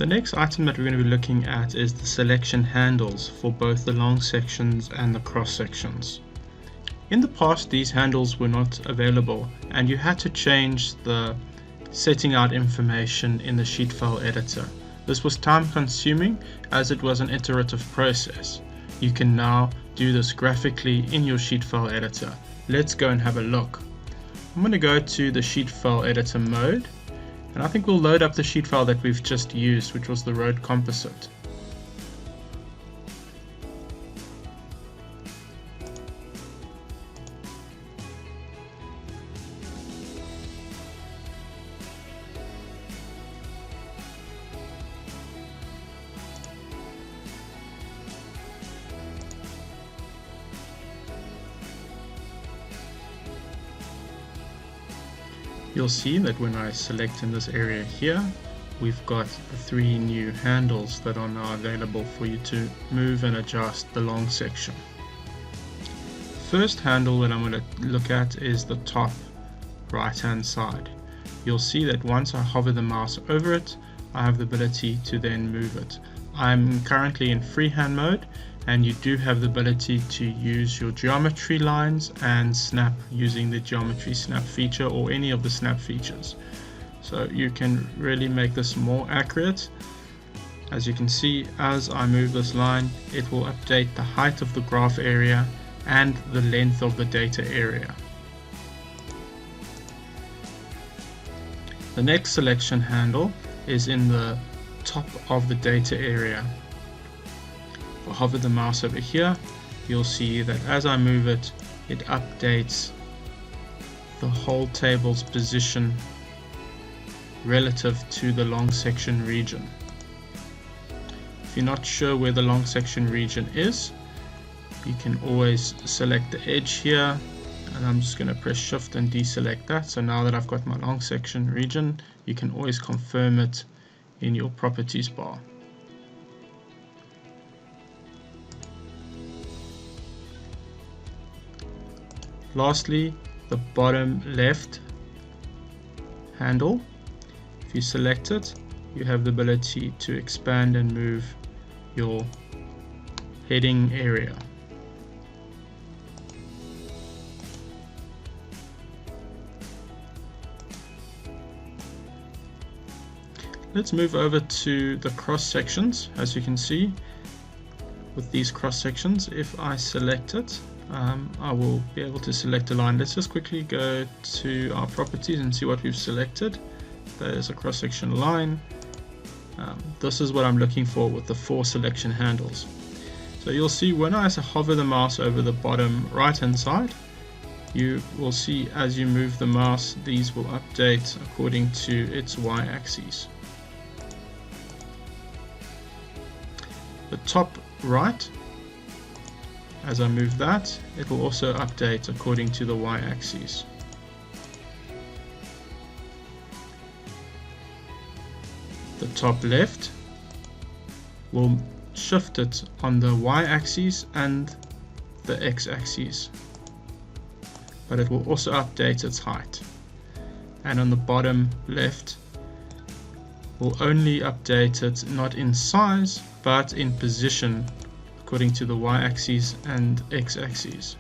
The next item that we're going to be looking at is the selection handles for both the long sections and the cross sections. In the past, these handles were not available and you had to change the setting out information in the sheet file editor. This was time consuming as it was an iterative process. You can now do this graphically in your sheet file editor. Let's go and have a look. I'm going to go to the sheet file editor mode, and I think we'll load up the sheet file that we've just used, which was the road composite. You'll see that when I select in this area here, we've got 3 new handles that are now available for you to move and adjust the long section. First handle that I'm going to look at is the top right hand side. You'll see that once I hover the mouse over it, I have the ability to then move it. I'm currently in freehand mode, and you do have the ability to use your geometry lines and snap using the geometry snap feature or any of the snap features. So you can really make this more accurate. As you can see, as I move this line, it will update the height of the graph area and the length of the data area. The next selection handle is in the top of the data area. If I hover the mouse over here, you'll see that as I move it, it updates the whole table's position relative to the long section region. If you're not sure where the long section region is, you can always select the edge here, and I'm just going to press shift and deselect that. So now that I've got my long section region, you can always confirm it in your properties bar. Lastly, the bottom left handle, if you select it, you have the ability to expand and move your heading area. Let's move over to the cross sections. As you can see, with these cross sections, if I select it, I will be able to select a line. Let's just quickly go to our properties and see what we've selected. There's a cross section line. This is what I'm looking for with the 4 selection handles. So you'll see when I hover the mouse over the bottom right hand side, you will see as you move the mouse, these will update according to its y-axis. The top right, as I move that, it will also update according to the y-axis. The top left will shift it on the y-axis and the x-axis, but it will also update its height. And on the bottom left, will only update it not in size but in position according to the y-axis and x-axis.